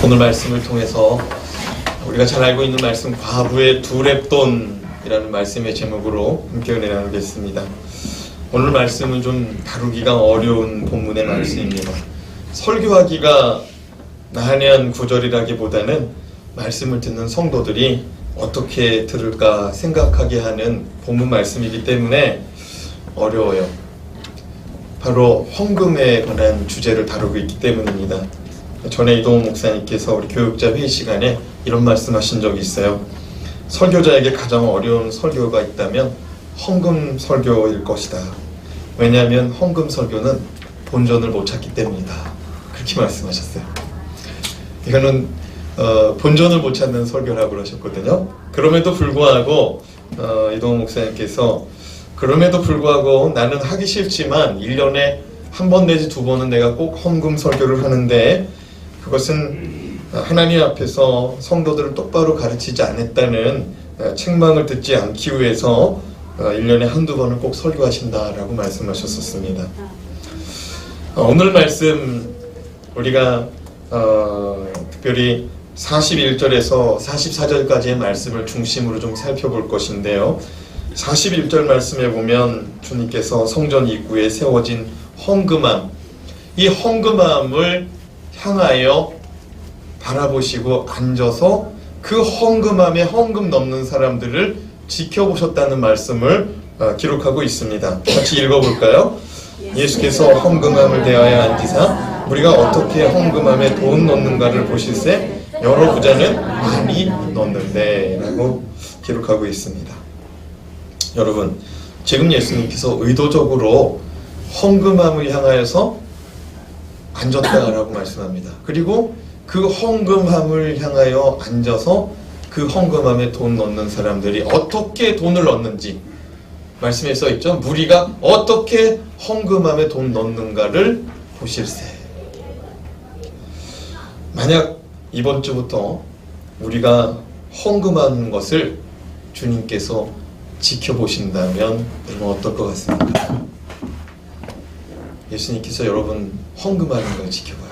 오늘 말씀을 통해서 우리가 잘 알고 있는 말씀 과부의 두 렙돈이라는 말씀의 제목으로 함께 은혜 나누겠습니다. 오늘 말씀은 좀 다루기가 어려운 본문의 말씀입니다. 설교하기가 난해한 구절이라기보다는 말씀을 듣는 성도들이 어떻게 들을까 생각하게 하는 본문 말씀이기 때문에 어려워요. 바로 헌금에 관한 주제를 다루고 있기 때문입니다. 전에 이동훈 목사님께서 우리 교육자 회의 시간에 이런 말씀하신 적이 있어요. 설교자에게 가장 어려운 설교가 있다면 헌금 설교일 것이다. 왜냐하면 헌금 설교는 본전을 못 찾기 때문이다. 그렇게 말씀하셨어요. 이거는 본전을 못 찾는 설교라고 그러셨거든요. 그럼에도 불구하고 이동훈 목사님께서 그럼에도 불구하고 나는 하기 싫지만 1년에 한 번 내지 두 번은 내가 꼭 헌금 설교를 하는데 그것은 하나님 앞에서 성도들을 똑바로 가르치지 않았다는 책망을 듣지 않기 위해서 1년에 한두 번은 꼭 설교하신다라고 말씀하셨었습니다. 오늘 말씀 우리가 특별히 41절에서 44절까지의 말씀을 중심으로 좀 살펴볼 것인데요. 41절 말씀에 보면 주님께서 성전 입구에 세워진 헌금함, 이 헌금함을 향하여 바라보시고 앉아서 그 헌금함에 헌금 넣는 사람들을 지켜보셨다는 말씀을 기록하고 있습니다. 같이 읽어볼까요? 예수께서 헌금함을 대하여 앉으사 우리가 어떻게 헌금함에 돈 넣는가를 보실세 여러 부자는 많이 넣는데 라고 기록하고 있습니다. 여러분, 지금 예수님께서 의도적으로 헌금함을 향하여서 앉았다라고 말씀합니다. 그리고 그 헌금함을 향하여 앉아서 그 헌금함에 돈 넣는 사람들이 어떻게 돈을 넣는지 말씀에 써 있죠. 무리가 어떻게 헌금함에 돈 넣는가를 보실세. 만약 이번 주부터 우리가 헌금하는 것을 주님께서 지켜보신다면 여러분 어떨 것 같습니까? 예수님께서 여러분 헌금하는 걸 지켜봐요.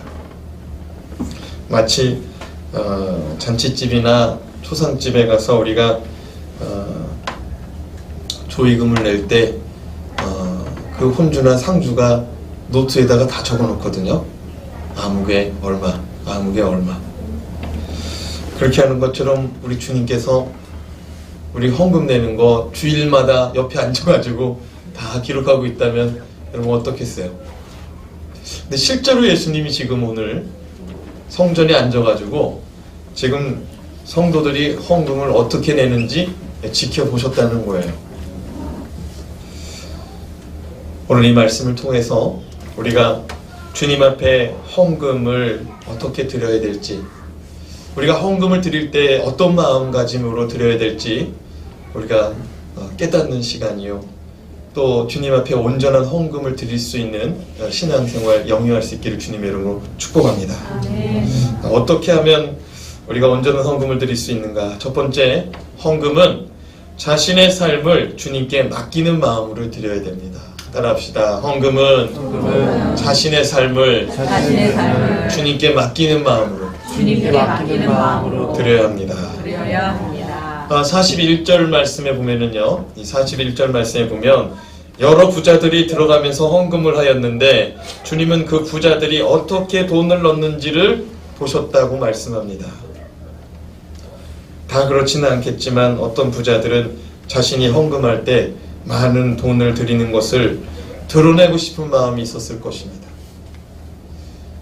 마치 잔치집이나 초상집에 가서 우리가 조의금을 낼 때 그 혼주나 상주가 노트에다가 다 적어놓거든요. 아무개 얼마, 아무개 얼마. 그렇게 하는 것처럼 우리 주님께서 우리 헌금 내는 거 주일마다 옆에 앉아가지고 다 기록하고 있다면 여러분 어떻겠어요? 근데 실제로 예수님이 지금 오늘 성전에 앉아가지고 지금 성도들이 헌금을 어떻게 내는지 지켜보셨다는 거예요. 오늘 이 말씀을 통해서 우리가 주님 앞에 헌금을 어떻게 드려야 될지, 우리가 헌금을 드릴 때 어떤 마음가짐으로 드려야 될지 우리가 깨닫는 시간이요. 또 주님 앞에 온전한 헌금을 드릴 수 있는 신앙생활 영위할 수 있기를 주님의 이름으로 축복합니다. 어떻게 하면 우리가 온전한 헌금을 드릴 수 있는가? 첫 번째, 헌금은 자신의 삶을 주님께 맡기는 마음으로 드려야 됩니다. 따라합시다. 헌금은 자신의 삶을 주님께 맡기는 마음으로 드려야 합니다. 41절 말씀에 보면은요, 이 41절 말씀에 보면 여러 부자들이 들어가면서 헌금을 하였는데 주님은 그 부자들이 어떻게 돈을 넣는지를 보셨다고 말씀합니다. 다 그렇지는 않겠지만 어떤 부자들은 자신이 헌금할 때 많은 돈을 드리는 것을 드러내고 싶은 마음이 있었을 것입니다.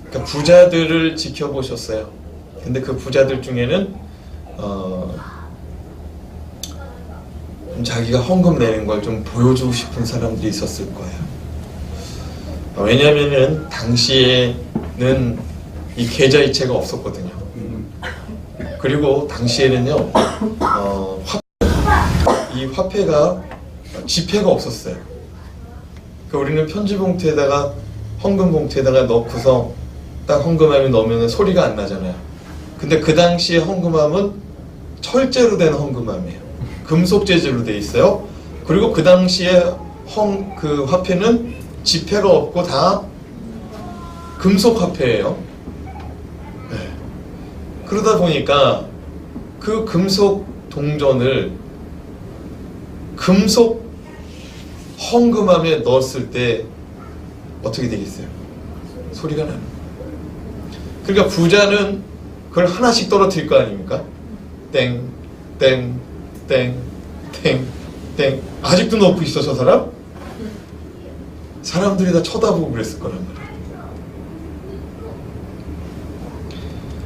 그러니까 부자들을 지켜보셨어요. 근데 그 부자들 중에는 자기가 헌금 내는 걸 좀 보여주고 싶은 사람들이 있었을 거예요. 왜냐하면은 당시에는 이 계좌이체가 없었거든요. 그리고 당시에는요, 이 화폐가 지폐가 없었어요. 그러니까 우리는 편지 봉투에다가 헌금 봉투에다가 넣고서 딱 헌금함에 넣으면 소리가 안 나잖아요. 근데 그 당시에 헌금함은 철제로 된 헌금함이에요. 금속 재질로 돼 있어요. 그리고 그 당시에 그 화폐는 지폐가 없고 다 금속 화폐예요. 네. 그러다 보니까 그 금속 동전을 금속 헌금함에 넣었을 때 어떻게 되겠어요? 소리가 나는 거예요. 그러니까 부자는 그걸 하나씩 떨어뜨릴 거 아닙니까? 땡, 땡, 땡, 땡, 땡. 아직도 넣고 있어, 저 사람? 사람들이 다 쳐다보고 그랬을 거란 말이에요.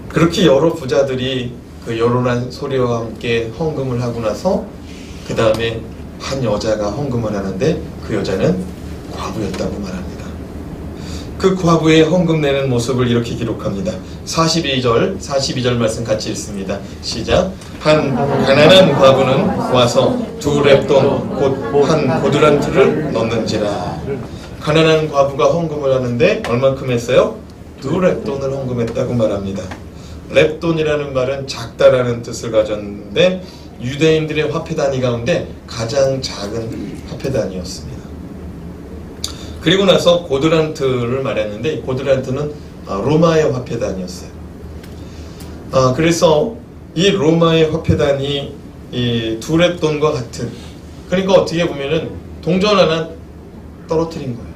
그렇게 여러 부자들이 그 요란한 소리와 함께 헌금을 하고 나서 그 다음에 한 여자가 헌금을 하는데 그 여자는 과부였다고 말합니다. 그 과부의 헌금 내는 모습을 이렇게 기록합니다. 42절 말씀 같이 읽습니다. 시작. 한 가난한 과부는 와서 2렙돈 곧 한 고두란트를 넣는지라. 가난한 과부가 헌금을 하는데 얼만큼 했어요? 2렙돈을 헌금했다고 말합니다. 렙돈이라는 말은 작다라는 뜻을 가졌는데 유대인들의 화폐 단위 가운데 가장 작은 화폐 단위였습니다. 그리고 나서 고드란트를 말했는데 고드란트는 로마의 화폐 단위였어요. 그래서 이 로마의 화폐 단위 이 2렙돈과 같은, 그러니까 어떻게 보면은 동전 하나 떨어뜨린 거예요.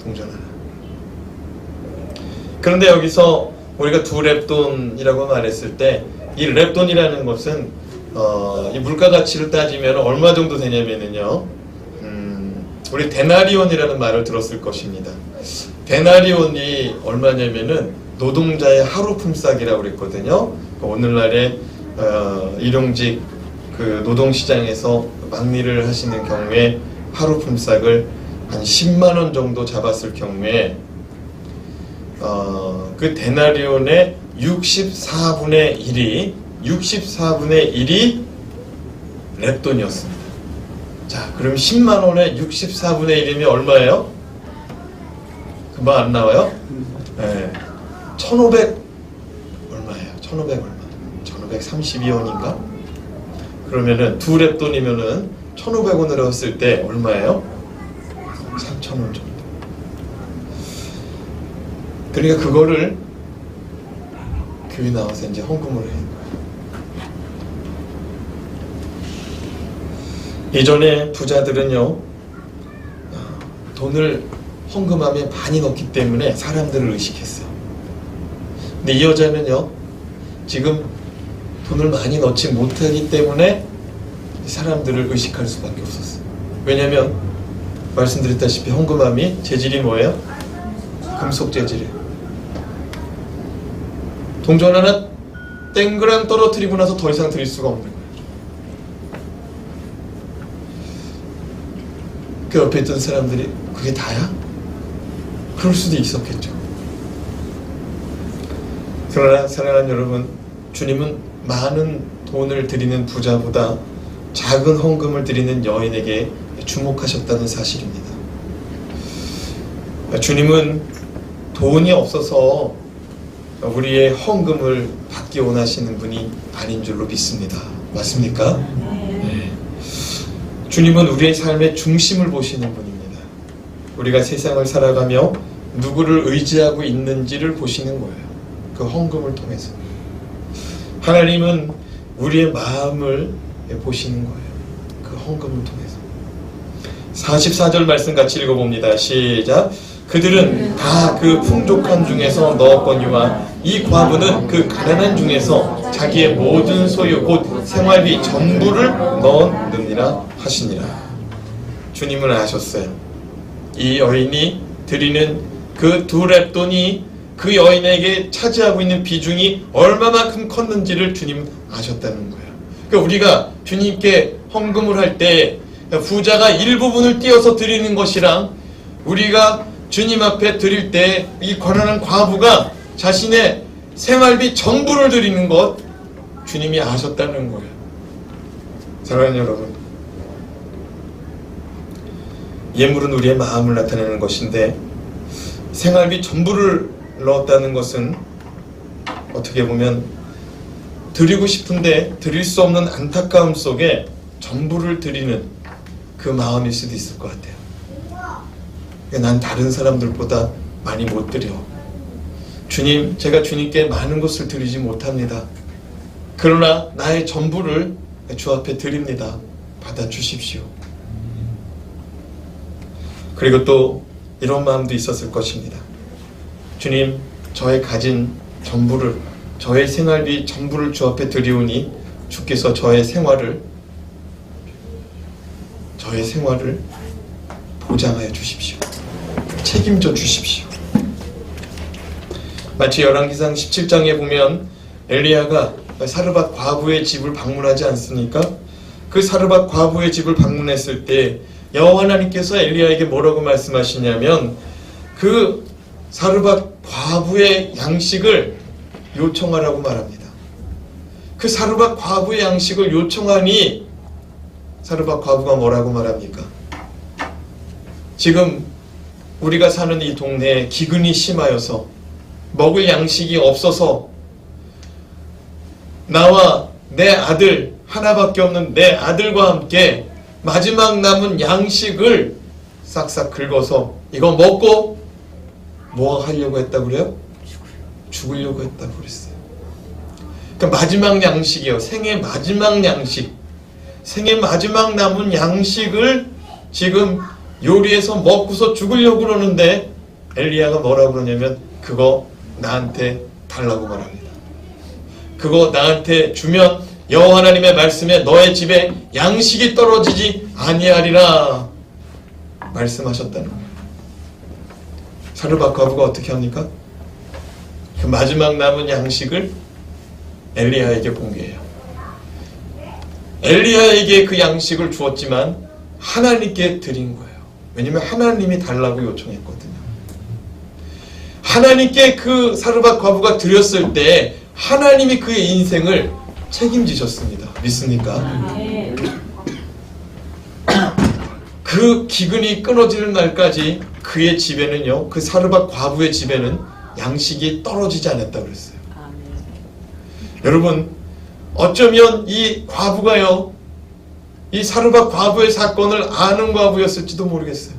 동전 하나. 그런데 여기서 우리가 2렙돈이라고 말했을 때 이 렙돈이라는 것은 이 물가 가치를 따지면 얼마 정도 되냐면은요, 우리 데나리온이라는 말을 들었을 것입니다. 데나리온이 얼마냐면은 노동자의 하루 품삯이라고 그랬거든요. 오늘날에 일용직 그 노동시장에서 막일을 하시는 경우에 하루 품삯을 한 10만 원 정도 잡았을 경우에 그 데나리온의 64분의 1이 렙돈이었습니다. 자, 그럼 10만 원에 64분의 1이면 얼마예요? 금방 안 나와요? 네. 1500 얼마예요? 1500 얼마? 1532원인가? 그러면은 2렙돈이면은 1500원으로 했을 때 얼마예요? 3000원 정도. 그러니까 그거를 교회 나와서 이제 헌금을 해요. 예전에 부자들은요, 돈을 헌금함에 많이 넣기 때문에 사람들을 의식했어요. 근데 이 여자는요, 지금 돈을 많이 넣지 못하기 때문에 사람들을 의식할 수밖에 없었어요. 왜냐면 말씀드렸다시피 헌금함이 재질이 뭐예요? 금속 재질이에요. 동전 하나 땡그랑 떨어뜨리고 나서 더 이상 드릴 수가 없는 거예요. 그 옆에 있던 사람들이 그게 다야? 그럴 수도 있었겠죠. 그러나 사랑하는 여러분, 주님은 많은 돈을 드리는 부자보다 작은 헌금을 드리는 여인에게 주목하셨다는 사실입니다. 주님은 돈이 없어서 우리의 헌금을 받기 원하시는 분이 아닌 줄로 믿습니다. 맞습니까? 네. 주님은 우리의 삶의 중심을 보시는 분입니다. 우리가 세상을 살아가며 누구를 의지하고 있는지를 보시는 거예요. 그 헌금을 통해서. 하나님은 우리의 마음을 보시는 거예요. 그 헌금을 통해서. 44절 말씀 같이 읽어봅니다. 시작. 그들은 다 그 풍족한 중에서 넣었거니와 이 과부는 그 가난한 중에서 자기의 모든 소유 곧 생활비 전부를 넣었느니라 하시니라. 주님은 아셨어요. 이 여인이 드리는 그 2렙돈이 그 여인에게 차지하고 있는 비중이 얼마만큼 컸는지를 주님은 아셨다는 거예요. 그러니까 우리가 주님께 헌금을 할 때 부자가 일부분을 띄어서 드리는 것이랑 우리가 주님 앞에 드릴 때 이 가난한 과부가 자신의 생활비 전부를 드리는 것 주님이 아셨다는 거예요. 사랑하는 여러분, 예물은 우리의 마음을 나타내는 것인데 생활비 전부를 넣었다는 것은 어떻게 보면 드리고 싶은데 드릴 수 없는 안타까움 속에 전부를 드리는 그 마음일 수도 있을 것 같아요. 난 다른 사람들보다 많이 못 드려. 주님, 제가 주님께 많은 것을 드리지 못합니다. 그러나 나의 전부를 주 앞에 드립니다. 받아주십시오. 그리고 또 이런 마음도 있었을 것입니다. 주님, 저의 가진 전부를, 저의 생활비 전부를 주 앞에 드리오니 주께서 저의 생활을 보장하여 주십시오. 책임져 주십시오. 마치 열왕기상 17장에 보면 엘리야가 사르밧 과부의 집을 방문하지 않습니까? 그 사르밧 과부의 집을 방문했을 때 여호와 하나님께서 엘리야에게 뭐라고 말씀하시냐면 그 사르밧 과부의 양식을 요청하라고 말합니다. 그 사르밧 과부의 양식을 요청하니 사르밧 과부가 뭐라고 말합니까? 지금 우리가 사는 이 동네에 기근이 심하여서 먹을 양식이 없어서 나와 내 아들, 하나밖에 없는 내 아들과 함께 마지막 남은 양식을 싹싹 긁어서 이거 먹고 뭐 하려고 했다고 그래요? 죽으려고 했다고 그랬어요. 그러니까 마지막 양식이요. 생의 마지막 양식, 생의 마지막 남은 양식을 지금 요리해서 먹고서 죽으려고 그러는데 엘리야가 뭐라고 그러냐면 그거 나한테 달라고 말합니다. 그거 나한테 주면 여호와 하나님의 말씀에 너의 집에 양식이 떨어지지 아니하리라 말씀하셨다는 거예요. 사르밧 과부가 어떻게 합니까? 그 마지막 남은 양식을 엘리야에게 공개해요. 엘리야에게 그 양식을 주었지만 하나님께 드린 거예요. 왜냐하면 하나님이 달라고 요청했거든요. 하나님께 그 사르밧 과부가 드렸을 때 하나님이 그의 인생을 책임지셨습니다. 믿습니까? 그 기근이 끊어지는 날까지 그의 집에는요, 그 사르밧 과부의 집에는 양식이 떨어지지 않았다고 그랬어요. 여러분, 어쩌면 이 과부가요, 이 사르밧 과부의 사건을 아는 과부였을지도 모르겠어요.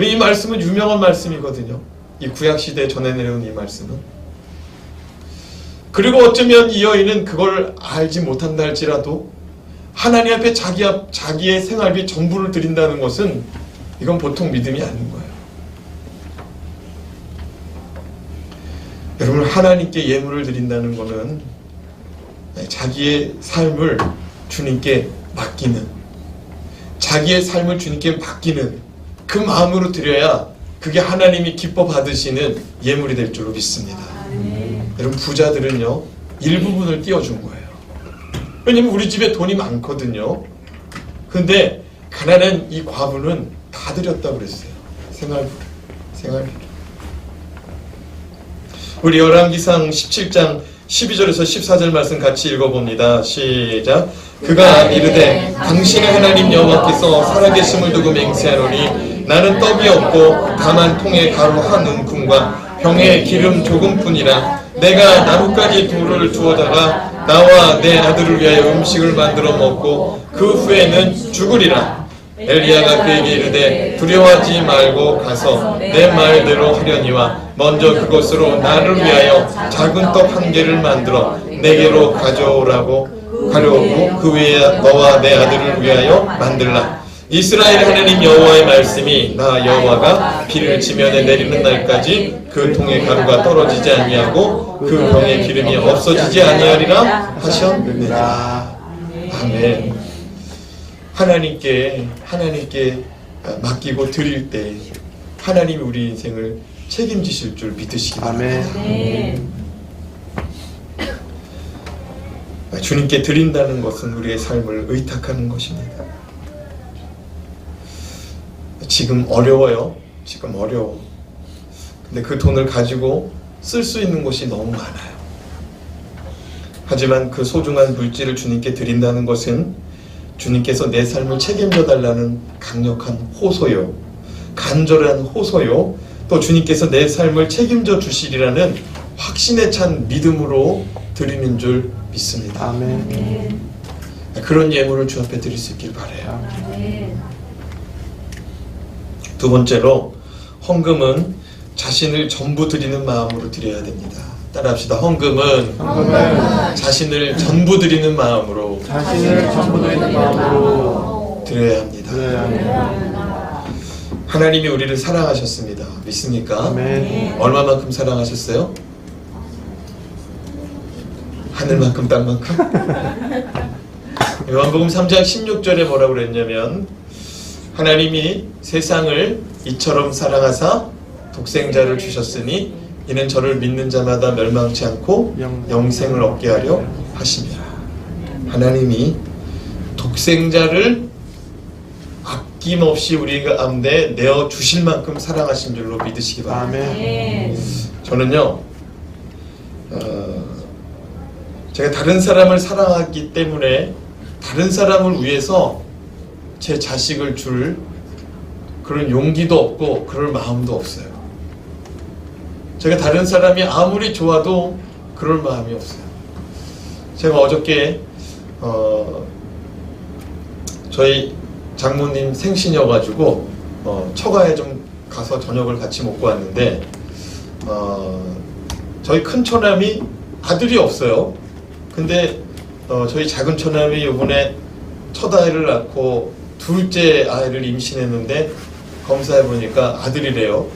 이 말씀은 유명한 말씀이거든요. 이 구약시대에 전해 내려온 이 말씀은. 그리고 어쩌면 이 여인은 그걸 알지 못한다 할지라도 하나님 앞에 자기의 생활비 전부를 드린다는 것은 이건 보통 믿음이 아닌 거예요. 여러분, 하나님께 예물을 드린다는 것은 자기의 삶을 주님께 맡기는, 자기의 삶을 주님께 맡기는 그 마음으로 드려야 그게 하나님이 기뻐 받으시는 예물이 될 줄로 믿습니다. 여러분, 부자들은요 일부분을 띄워준 거예요. 왜냐면 우리 집에 돈이 많거든요. 근데 가난한 이 과부는 다 드렸다고 그랬어요. 생활비를. 우리 열왕기상 17장 12절에서 14절 말씀 같이 읽어봅니다. 시작. 그가 이르되 당신의 하나님 여호와께서 살아계심을 두고 맹세하노니 나는 떡이 없고 다만 통에 가루 한 움큼과 병에 기름 조금뿐이라 내가 나뭇가지 돌을 주워다가 나와 내 아들을 위하여 음식을 만들어 먹고 그 후에는 죽으리라. 엘리야가 그에게 이르되 두려워하지 말고 가서 내 말대로 하려니와 먼저 그것으로 나를 위하여 작은 떡 한 개를 만들어 내게로 가져오라고 가려고 그 위에 너와 내 아들을 위하여 만들라. 이스라엘 하나님 여호와의 말씀이 나 여호와가 비를 지면에 내리는 날까지 그 통에 가루가 떨어지지 아니하고 그 병에 기름이 없어지지 아니하리라 하셨느니라. 아멘. 하나님께 맡기고 드릴 때 하나님이 우리 인생을 책임지실 줄 믿으시기 바랍니다. 아멘. 주님께 드린다는 것은 우리의 삶을 의탁하는 것입니다. 지금 어려워요. 근데 그 돈을 가지고 쓸 수 있는 곳이 너무 많아요. 하지만 그 소중한 물질을 주님께 드린다는 것은 주님께서 내 삶을 책임져 달라는 강력한 호소요, 간절한 호소요, 또 주님께서 내 삶을 책임져 주시리라는 확신에 찬 믿음으로 드리는 줄 믿습니다. 아멘. 그런 예물을 주 앞에 드릴 수 있길 바라요. 아멘. 두 번째로, 헌금은 자신을 전부 드리는 마음으로 드려야 됩니다. 따라합시다. 헌금은 자신을 전부 드리는 마음으로 드려야 합니다. 하나님이 우리를 사랑하셨습니다. 믿습니까? 얼마만큼 사랑하셨어요? 하늘만큼 땅만큼? 요한복음 3장 16절에 뭐라고 그랬냐면 하나님이 세상을 이처럼 사랑하사 독생자를 주셨으니 이는 저를 믿는 자마다 멸망치 않고 영생을 얻게 하려 하십니다. 하나님이 독생자를 아낌없이 우리 가운데 내어 주실 만큼 사랑하신 줄로 믿으시기 바랍니다. 저는요 제가 다른 사람을 사랑하기 때문에 다른 사람을 위해서 제 자식을 줄 그런 용기도 없고 그럴 마음도 없어요. 제가 다른 사람이 아무리 좋아도 그럴 마음이 없어요. 제가 어저께 저희 장모님 생신이어가지고 처가에 좀 가서 저녁을 같이 먹고 왔는데 저희 큰 처남이 아들이 없어요. 근데 저희 작은 처남이 이번에 첫 아이를 낳고 둘째 아이를 임신했는데 검사해보니까 아들이래요.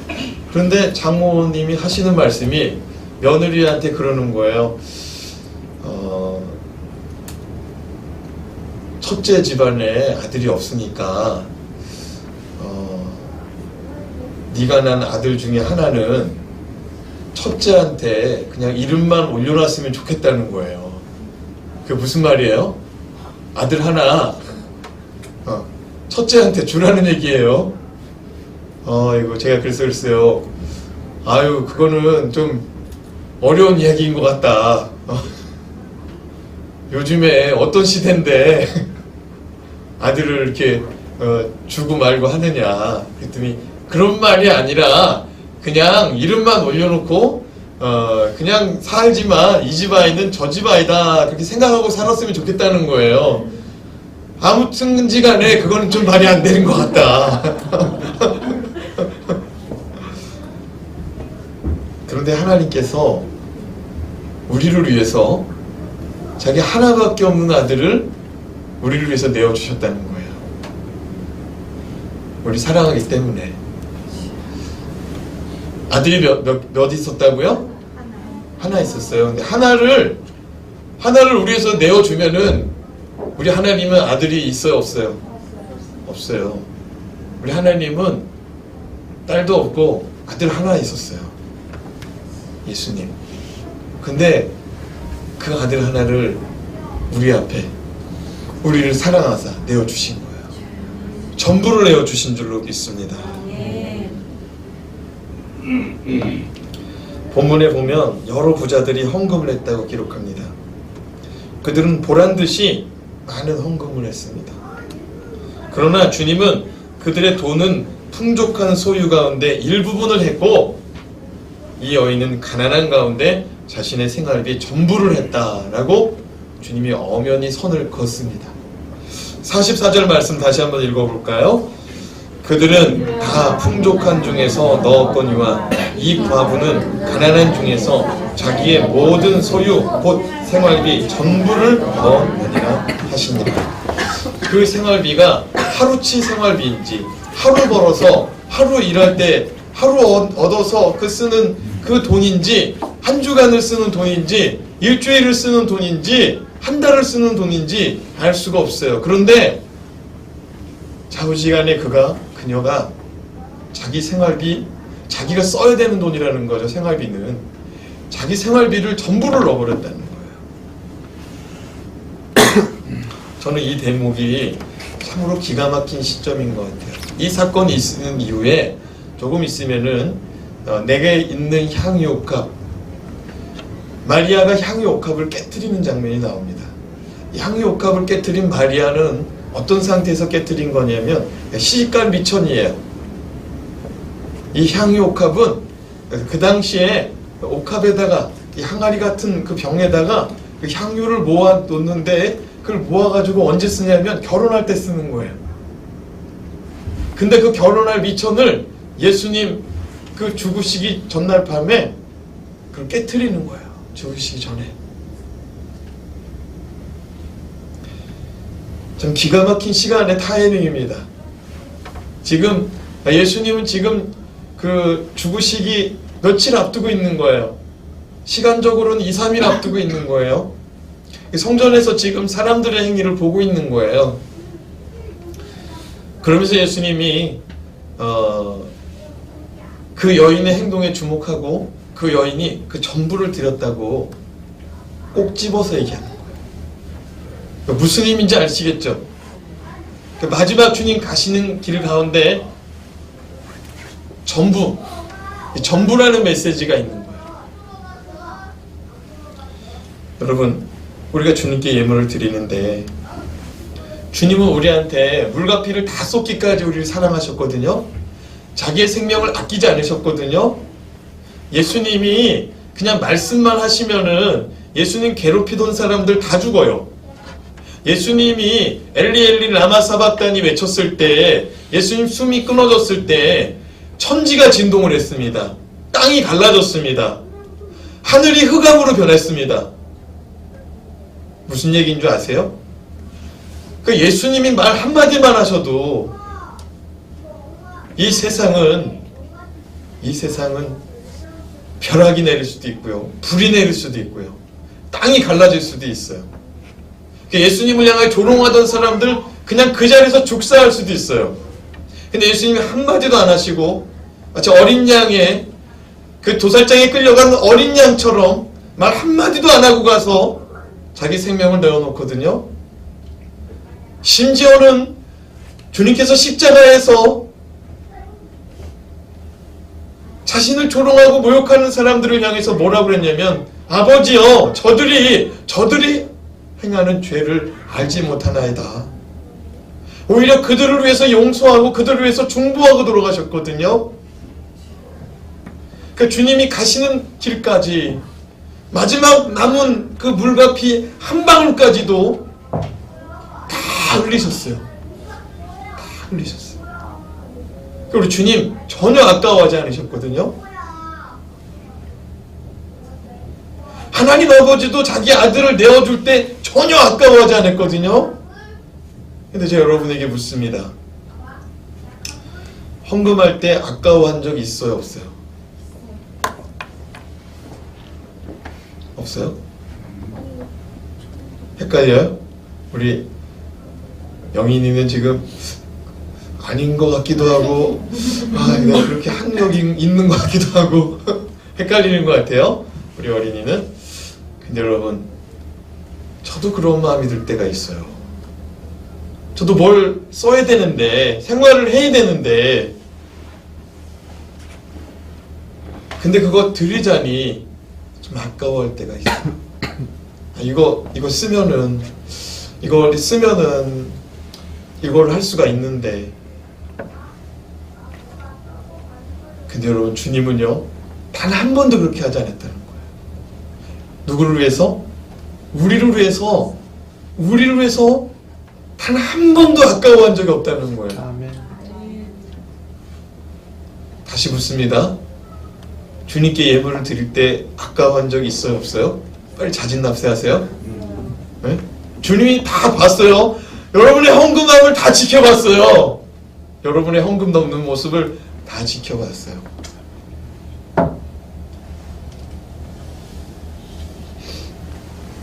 그런데 장모님이 하시는 말씀이 며느리한테 그러는 거예요. 첫째 집안에 아들이 없으니까 네가 낳은 아들 중에 하나는 첫째한테 그냥 이름만 올려놨으면 좋겠다는 거예요. 그게 무슨 말이에요? 아들 하나 첫째한테 주라는 얘기예요. 이거 제가 글쎄요. 아유, 그거는 좀 어려운 이야기인 것 같다. 요즘에 어떤 시대인데 아들을 이렇게 주고 말고 하느냐. 그랬더니 그런 말이 아니라 그냥 이름만 올려놓고 그냥 살지만 이 집 아이는 저 집 아이다 그렇게 생각하고 살았으면 좋겠다는 거예요. 아무튼지 간에 그거는 좀 말이 안 되는 것 같다. 그런데 하나님께서 우리를 위해서 자기 하나밖에 없는 아들을 우리를 위해서 내어주셨다는 거예요. 우리 사랑하기 때문에. 아들이 몇 있었다고요? 하나 있었어요. 근데 하나를 우리 위해서 내어주면은 우리 하나님은 아들이 있어요, 없어요? 없어요. 우리 하나님은 딸도 없고 아들 하나 있었어요. 예수님. 근데 그 아들 하나를 우리 앞에 우리를 사랑하사 내어주신 거예요. 전부를 내어주신 줄로 믿습니다. 본문에 보면 여러 부자들이 헌금을 했다고 기록합니다. 그들은 보란듯이 많은 헌금을 했습니다. 그러나 주님은 그들의 돈은 풍족한 소유 가운데 일부분을 했고 이 여인은 가난한 가운데 자신의 생활비 전부를 했다라고 주님이 엄연히 선을 그었습니다. 44절 말씀 다시 한번 읽어볼까요? 그들은 다 풍족한 중에서 넣었거니와 이 과부는 가난한 중에서 자기의 모든 소유 곧 생활비 전부를 넣었느니라 하시니라. 그 생활비가 하루치 생활비인지 하루 벌어서 하루 일할 때 하루 얻어서 쓰는 그 돈인지 한 주간을 쓰는 돈인지 일주일을 쓰는 돈인지 한 달을 쓰는 돈인지 알 수가 없어요. 그런데 좌우지간에 그녀가 자기 생활비, 자기가 써야 되는 돈이라는 거죠. 생활비는 자기 생활비를 전부를 넣어버렸다는 거예요. 저는 이 대목이 참으로 기가 막힌 시점인 것 같아요. 이 사건이 있는 이후에 조금 있으면은 내게 있는 향유옥합, 마리아가 향유옥합을 깨트리는 장면이 나옵니다. 향유옥합을 깨트린 마리아는 어떤 상태에서 깨트린 거냐면 시집갈 미천이에요. 이 향유옥합은 그 당시에 옥합에다가 이 항아리 같은 그 병에다가 그 향유를 모아 놓는데 그걸 모아가지고 언제 쓰냐면 결혼할 때 쓰는 거예요. 근데 그 결혼할 미천을 예수님 그 죽으시기 전날 밤에 그걸 깨트리는 거예요. 죽으시기 전에. 좀 기가 막힌 시간의 타이밍입니다. 지금 예수님은 지금 그 죽으시기 며칠 앞두고 있는 거예요. 시간적으로는 2, 3일 앞두고 있는 거예요. 성전에서 지금 사람들의 행위를 보고 있는 거예요. 그러면서 예수님이 그 여인의 행동에 주목하고 그 여인이 그 전부를 드렸다고 꼭 집어서 얘기하는 거예요. 무슨 의미인지 아시겠죠? 마지막 주님 가시는 길 가운데 전부라는 메시지가 있는 거예요. 여러분, 우리가 주님께 예물을 드리는데 주님은 우리한테 물과 피를 다 쏟기까지 우리를 사랑하셨거든요. 자기의 생명을 아끼지 않으셨거든요. 예수님이 그냥 말씀만 하시면은 예수님 괴롭히던 사람들 다 죽어요. 예수님이 엘리 엘리 라마 사박다니 외쳤을 때, 예수님 숨이 끊어졌을 때 천지가 진동을 했습니다. 땅이 갈라졌습니다. 하늘이 흑암으로 변했습니다. 무슨 얘기인 줄 아세요? 그 예수님이 말 한마디만 하셔도 이 세상은 벼락이 내릴 수도 있고요, 불이 내릴 수도 있고요, 땅이 갈라질 수도 있어요. 예수님을 향해 조롱하던 사람들 그냥 그 자리에서 죽사할 수도 있어요. 근데 예수님이 한마디도 안 하시고 마치 어린 양의 그 도살장에 끌려간 어린 양처럼 말 한마디도 안 하고 가서 자기 생명을 내어놓거든요. 심지어는 주님께서 십자가에서 자신을 조롱하고 모욕하는 사람들을 향해서 뭐라고 그랬냐면, 아버지여, 저들이 행하는 죄를 알지 못하나이다. 오히려 그들을 위해서 용서하고 그들을 위해서 중보하고 돌아가셨거든요. 그 주님이 가시는 길까지 마지막 남은 그 물과 피 한 방울까지도 다 흘리셨어요. 다 흘리셨어요. 그리고 주님 전혀 아까워하지 않으셨거든요. 하나님 아버지도 자기 아들을 내어줄 때 전혀 아까워하지 않았거든요. 근데 제가 여러분에게 묻습니다. 헌금할 때 아까워한 적 있어요, 없어요? 없어요? 헷갈려요? 우리 영인이는 지금 아닌 것 같기도 하고, 내가 그렇게 학력이 있는 것 같기도 하고 헷갈리는 것 같아요, 우리 어린이는. 근데 여러분, 저도 그런 마음이 들 때가 있어요. 저도 뭘 써야 되는데, 생활을 해야 되는데, 근데 그거 드리자니 좀 아까워할 때가 있어요. 이거 쓰면은, 이걸 할 수가 있는데. 근데 여러분, 주님은요, 단 한 번도 그렇게 하지 않았다는 거예요. 누구를 위해서? 우리를 위해서 단 한 번도 아까워한 적이 없다는 거예요. 아멘. 다시 묻습니다. 주님께 예물을 드릴 때 아까워한 적이 있어요, 없어요? 빨리 자진납세하세요. 네? 주님이 다 봤어요. 여러분의 헌금함을 다 지켜봤어요. 여러분의 헌금 넣는 모습을 다 지켜봤어요.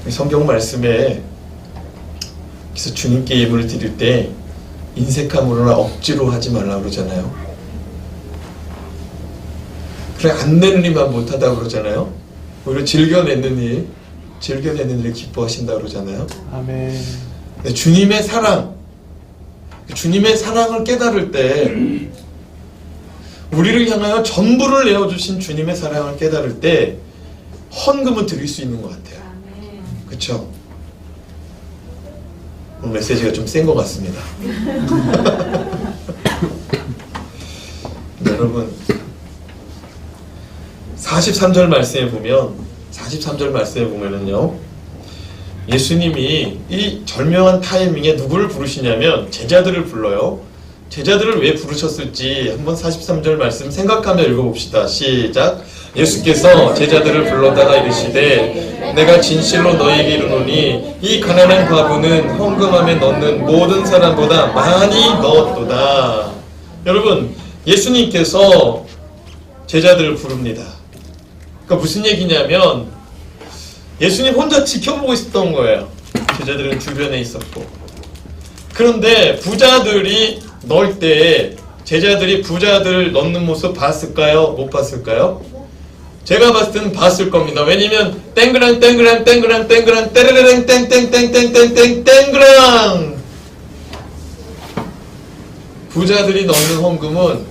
성경 말씀에 그래서 주님께 예물을 드릴 때 인색함으로나 억지로 하지 말라고 그러잖아요. 그래, 안 내는 일만 못하다고 그러잖아요. 오히려 즐겨내는 일을 기뻐하신다고 그러잖아요. 아멘. 주님의 사랑을 깨달을 때, 우리를 향하여 전부를 내어주신 주님의 사랑을 깨달을 때 헌금은 드릴 수 있는 것 같아요. 그렇죠? 오늘 메시지가 좀 센 것 같습니다. 여러분, 43절 말씀에 보면은요, 예수님이 이 절묘한 타이밍에 누구를 부르시냐면 제자들을 불러요. 제자들을 왜 부르셨을지 한번 43절 말씀 생각하며 읽어봅시다. 시작. 예수께서 제자들을 불러다가 이르시되 내가 진실로 너희에게 이르노니 이 가난한 과부는 헌금함에 넣는 모든 사람보다 많이 넣었도다. 여러분, 예수님께서 제자들을 부릅니다. 그러니까 무슨 얘기냐면 예수님 혼자 지켜보고 있었던 거예요. 제자들은 주변에 있었고. 그런데 부자들이 넣을 때 제자들이 부자들을 넣는 모습 봤을까요? 못 봤을까요? 제가 봤을 때는 봤을 겁니다. 왜냐면 땡그랑 땡그랑 땡그랑 땡그랑 떼르르랭 땡땡땡땡땡땡 땡그랑 부자들이 넣는 헌금은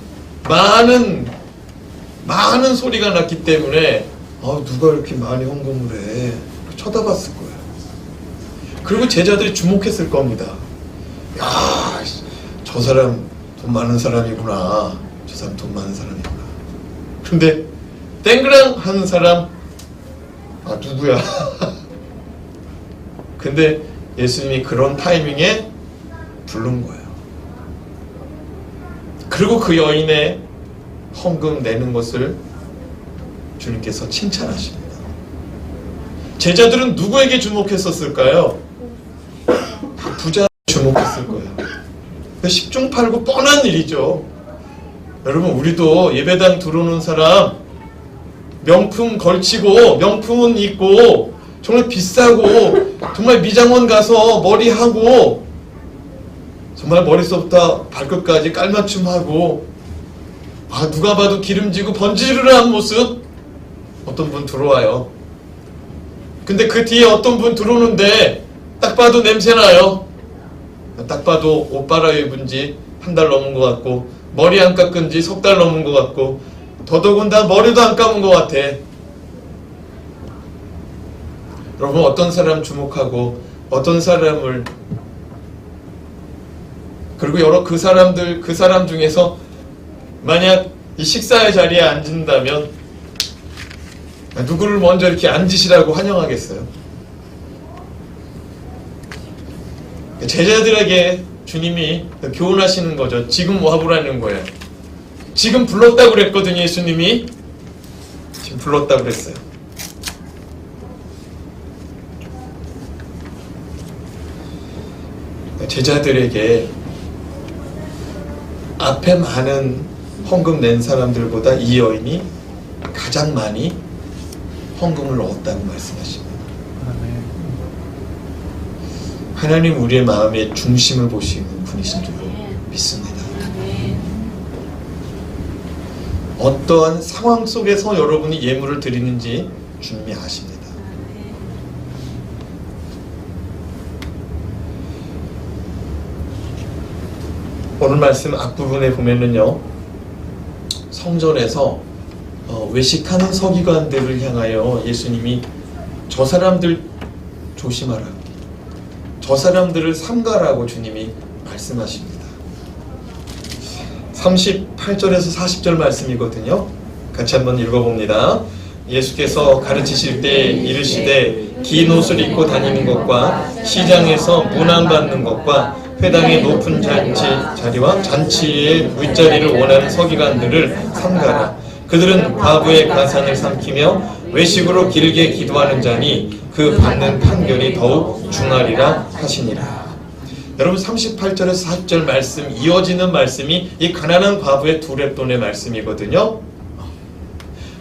많은 소리가 났기 때문에 누가 이렇게 많이 헌금을 해? 쳐다봤을 거예요. 그리고 제자들이 주목했을 겁니다. 야, 저 사람 돈 많은 사람이구나. 저 사람 돈 많은 사람이구나. 그런데 땡그랑 하는 사람 누구야? 근데 예수님이 그런 타이밍에 부른 거예요. 그리고 그 여인의 헌금 내는 것을 주님께서 칭찬하십니다. 제자들은 누구에게 주목했었을까요? 부자에 주목했을 거예요. 10중 8구 뻔한 일이죠. 여러분, 우리도 예배당 들어오는 사람 명품 걸치고 명품은 입고 정말 비싸고 정말 미장원 가서 머리하고 정말 머리서부터 발끝까지 깔맞춤하고 누가 봐도 기름지고 번지르르한 모습 어떤 분 들어와요. 근데 그 뒤에 어떤 분 들어오는데 딱 봐도 냄새나요. 딱 봐도 옷 갈아입은 지 한 달 넘은 것 같고 머리 안 깎은 지 석 달 넘은 것 같고 더더군다나 머리도 안 감은 것 같아. 여러분, 어떤 사람 주목하고 어떤 사람을 그리고 여러 그 사람 중에서 만약 이 식사의 자리에 앉는다면 누구를 먼저 이렇게 앉으시라고 환영하겠어요? 제자들에게 주님이 교훈하시는 거죠. 지금 와보라는 거예요. 지금 불렀다고 그랬거든요. 예수님이 지금 불렀다고 그랬어요. 제자들에게 앞에 많은 헌금 낸 사람들보다 이 여인이 가장 많이 헌금을 얻었다고 말씀하십니다. 하나님 우리의 마음의 중심을 보시는 분이신 줄 믿습니다. 어떠한 상황 속에서 여러분이 예물을 드리는지 주님이 아십니다. 오늘 말씀 앞부분에 보면은요, 성전에서 외식하는 서기관들을 향하여 예수님이 저 사람들 조심하라, 저 사람들을 삼가라고 주님이 말씀하십니다. 38절에서 40절 말씀이거든요. 같이 한번 읽어봅니다. 예수께서 가르치실 때 이르시되 긴 옷을 입고 다니는 것과 시장에서 문안받는 것과 회당의 높은 자리와 잔치의 윗자리를 원하는 서기관들을 삼가라. 그들은 과부의 가산을 삼키며 외식으로 길게 기도하는 자니 그 받는 판결이 더욱 중하리라 하시니라. 여러분, 38절에서 40절 말씀 이어지는 말씀이 이 가난한 과부의 두렙돈의 말씀이거든요.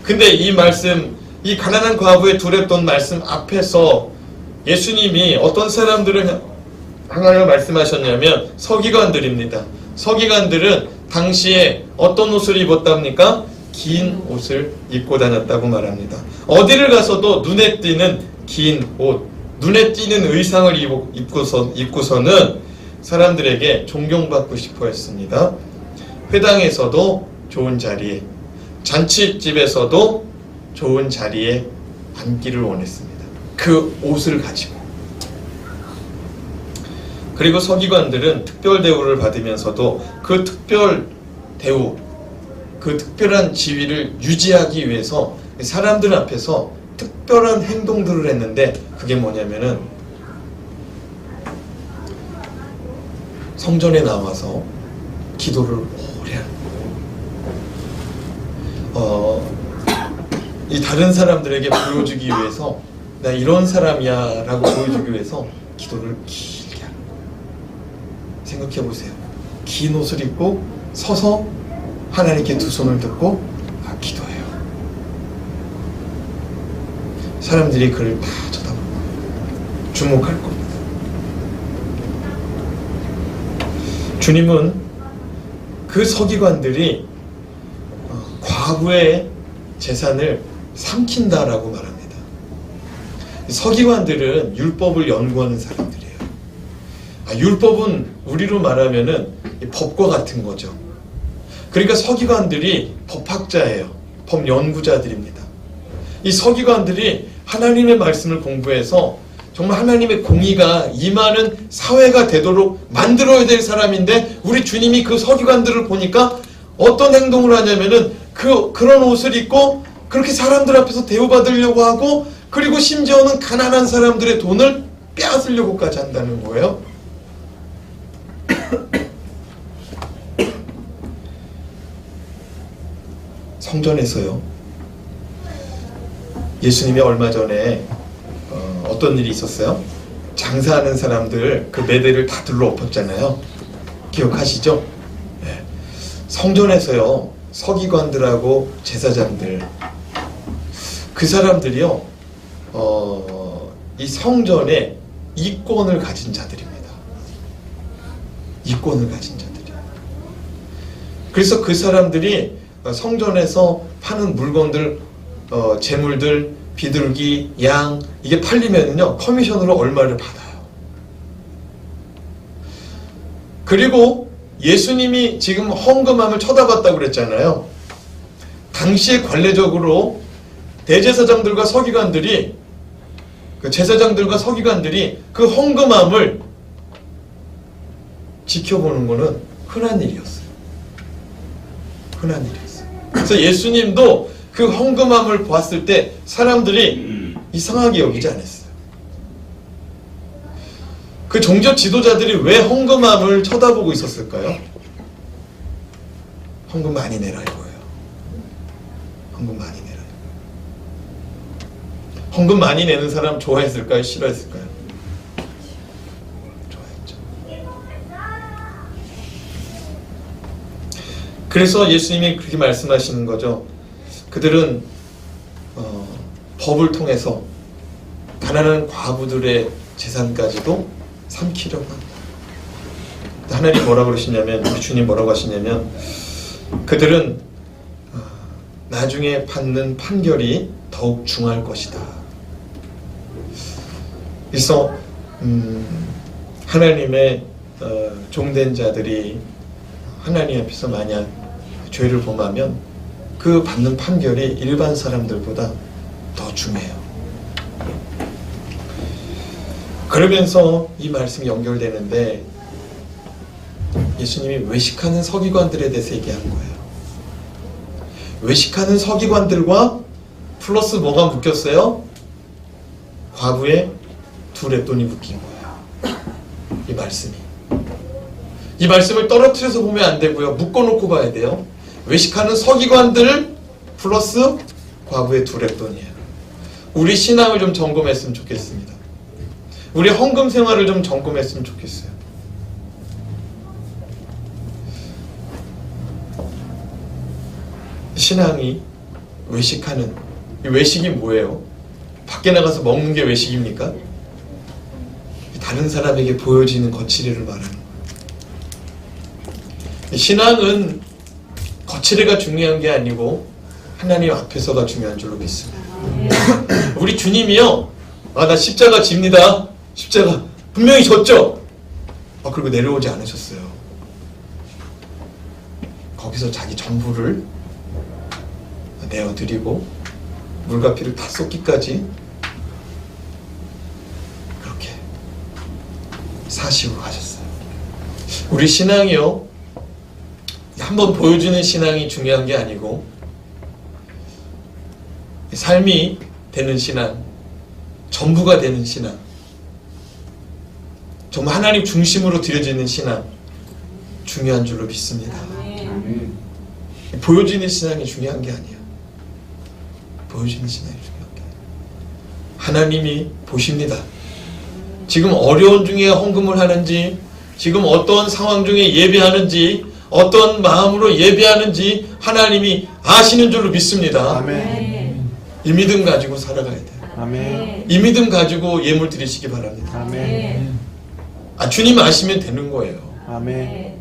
근데 이 말씀, 이 가난한 과부의 두렙돈 말씀 앞에서 예수님이 어떤 사람들을 향하여 말씀하셨냐면 서기관들입니다. 서기관들은 당시에 어떤 옷을 입었답니까? 긴 옷을 입고 다녔다고 말합니다. 어디를 가서도 눈에 띄는 긴 옷, 눈에 띄는 의상을 입고서는 사람들에게 존경받고 싶어 했습니다. 회당에서도 좋은 자리에, 잔치집에서도 좋은 자리에 앉기를 원했습니다. 그 옷을 가지고. 그리고 서기관들은 특별 대우를 받으면서도 그 특별 대우, 그 특별한 지위를 유지하기 위해서 사람들 앞에서 특별한 행동들을 했는데, 그게 뭐냐면은 성전에 나와서 기도를 오래 하는 이 다른 사람들에게 보여주기 위해서 나 이런 사람이야 라고 보여주기 위해서 기도를 길게 하는 거예요. 생각해 보세요. 긴 옷을 입고 서서 하나님께 두 손을 듭고 기도해요. 사람들이 그를 다 쳐다보고 주목할 겁니다. 주님은 그 서기관들이 과부의 재산을 삼킨다라고 말합니다. 서기관들은 율법을 연구하는 사람들이에요. 율법은 우리로 말하면은 법과 같은 거죠. 그러니까 서기관들이 법학자예요. 법 연구자들입니다. 이 서기관들이 하나님의 말씀을 공부해서 정말 하나님의 공의가 임하는 사회가 되도록 만들어야 될 사람인데, 우리 주님이 그 서기관들을 보니까 어떤 행동을 하냐면은 그런 옷을 입고 그렇게 사람들 앞에서 대우받으려고 하고, 그리고 심지어는 가난한 사람들의 돈을 빼앗으려고까지 한다는 거예요. 성전에서요, 예수님이 얼마 전에 어떤 일이 있었어요? 장사하는 사람들 그 매대를 다 둘러엎었잖아요. 기억하시죠? 네. 성전에서요, 서기관들하고 제사장들, 그 사람들이요, 이 성전에 이권을 가진 자들입니다. 이권을 가진 자들이에요. 그래서 그 사람들이 성전에서 파는 물건들, 재물들, 비둘기, 양, 이게 팔리면요 커미션으로 얼마를 받아요. 그리고 예수님이 지금 헌금함을 쳐다봤다고 그랬잖아요. 당시에 관례적으로 대제사장들과 서기관들이, 그 제사장들과 서기관들이 그 헌금함을 지켜보는 것은 흔한 일이었어요. 흔한 일이었어요. 그래서 예수님도 그 헌금함을 봤을 때 사람들이 이상하게 여기지 않았어요. 그 종교 지도자들이 왜 헌금함을 쳐다보고 있었을까요? 헌금 많이 내라 이거예요. 헌금 많이 내라. 헌금 많이 내는 사람 좋아했을까요? 싫어했을까요? 좋아했죠. 그래서 예수님이 그렇게 말씀하시는 거죠. 그들은 법을 통해서 가난한 과부들의 재산까지도 삼키려고 한다. 하나님 뭐라고 그러시냐면, 우리 주님 뭐라고 하시냐면, 그들은 나중에 받는 판결이 더욱 중할 것이다. 그래서 하나님의 종된 자들이 하나님 앞에서 만약 죄를 범하면 그 받는 판결이 일반 사람들보다 더 중해요. 그러면서 이 말씀이 연결되는데, 예수님이 외식하는 서기관들에 대해서 얘기한 거예요. 외식하는 서기관들과 플러스 뭐가 묶였어요? 과부의 두 렙돈이 묶인 거예요. 이 말씀이. 이 말씀을 떨어뜨려서 보면 안 되고요. 묶어놓고 봐야 돼요. 외식하는 서기관들 플러스 과부의 두 렙돈이에요. 우리 신앙을 좀 점검했으면 좋겠습니다. 우리 헌금 생활을 좀 점검했으면 좋겠어요. 신앙이 외식하는, 이 외식이 뭐예요? 밖에 나가서 먹는 게 외식입니까? 다른 사람에게 보여지는 거칠애를 말하는 거예요. 신앙은 거칠애가 중요한 게 아니고 하나님 앞에서가 중요한 줄로 믿습니다. 우리 주님이요, 나 십자가 집니다. 십자가 분명히 졌죠? 그리고 내려오지 않으셨어요. 거기서 자기 전부를 내어드리고 물과 피를 다 쏟기까지 그렇게 사시고 가셨어요. 우리 신앙이요, 한번 보여주는 신앙이 중요한 게 아니고 삶이 되는 신앙, 전부가 되는 신앙, 정말 하나님 중심으로 드려지는 신앙, 중요한 줄로 믿습니다. 아멘. 보여지는 신앙이 중요한 게 아니에요. 보여지는 신앙이 중요한 게 아니에요. 하나님이 보십니다. 지금 어려운 중에 헌금을 하는지, 지금 어떤 상황 중에 예배하는지, 어떤 마음으로 예배하는지 하나님이 아시는 줄로 믿습니다. 아멘. 이 믿음 가지고 살아가야 돼요. 아멘. 이 믿음 가지고 예물 드리시기 바랍니다. 아멘. 주님 아시면 되는 거예요. 아멘.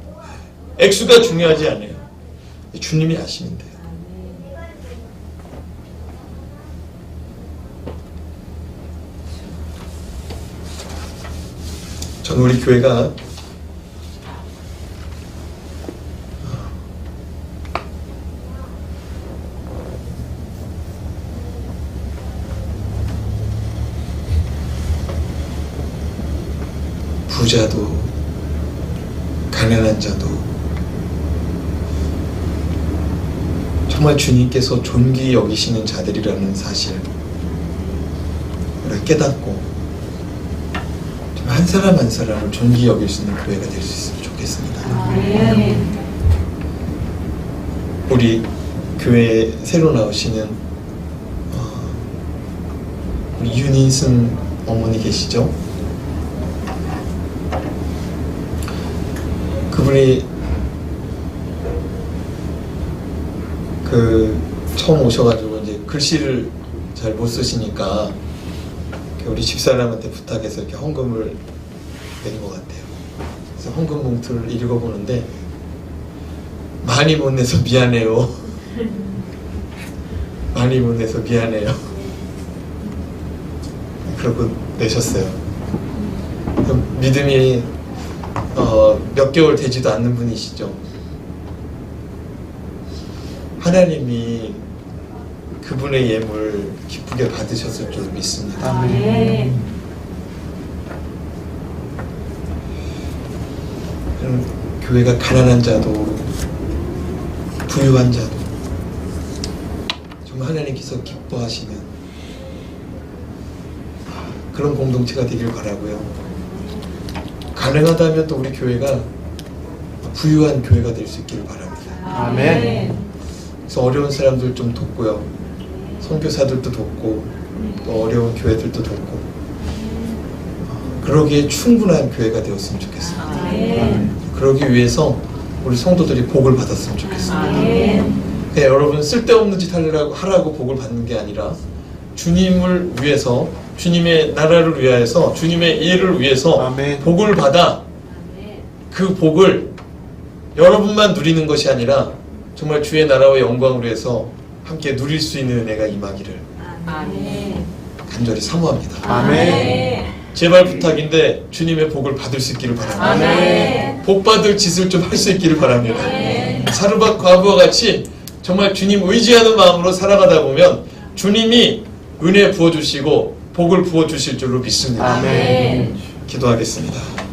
액수가 중요하지 않아요. 주님이 아시면 돼요. 저는 우리 교회가 부자도 가난한 자도 정말 주님께서 존귀 여기시는 자들이라는 사실 우리가 깨닫고 정말 한 사람 한 사람을 존귀 여길 수 있는 교회가 될 수 있으면 좋겠습니다. 우리 교회에 새로 나오시는 우리 윤인승 어머니 계시죠? 그분이 처음 오셔가지고 이제 글씨를 잘 못 쓰시니까 우리 집사람한테 부탁해서 이렇게 헌금을 낸 것 같아요. 그래서 헌금 봉투를 읽어보는데 많이 못 내서 미안해요. 많이 못 내서 미안해요. 그러고 내셨어요. 믿음이 몇 개월 되지도 않는 분이시죠. 하나님이 그분의 예물 기쁘게 받으셨을 줄 믿습니다. 아멘. 교회가 가난한 자도 부유한 자도 정말 하나님께서 기뻐하시는 그런 공동체가 되길 바라고요. 가능하다면 또 우리 교회가 부유한 교회가 될 수 있기를 바랍니다. 아멘. 그래서 어려운 사람들 좀 돕고요. 선교사들도 돕고 또 어려운 교회들도 돕고 그러기에 충분한 교회가 되었으면 좋겠습니다. 아멘. 그러기 위해서 우리 성도들이 복을 받았으면 좋겠습니다. 아멘. 네, 여러분 쓸데없는 짓 하라고 복을 받는 게 아니라 주님을 위해서 주님의 나라를 위하여서 주님의 일을 위해서 아멘. 복을 받아 그 복을 여러분만 누리는 것이 아니라 정말 주의 나라와 영광을 위해서 함께 누릴 수 있는 은혜가 임하기를 간절히 사모합니다. 아멘. 제발 부탁인데 주님의 복을 받을 수 있기를 바랍니다. 아멘. 복 받을 짓을 좀 할 수 있기를 바랍니다. 사르밧 과부와 같이 정말 주님 의지하는 마음으로 살아가다 보면 주님이 은혜 부어주시고 복을 부어주실 줄로 믿습니다. 아멘. 기도하겠습니다.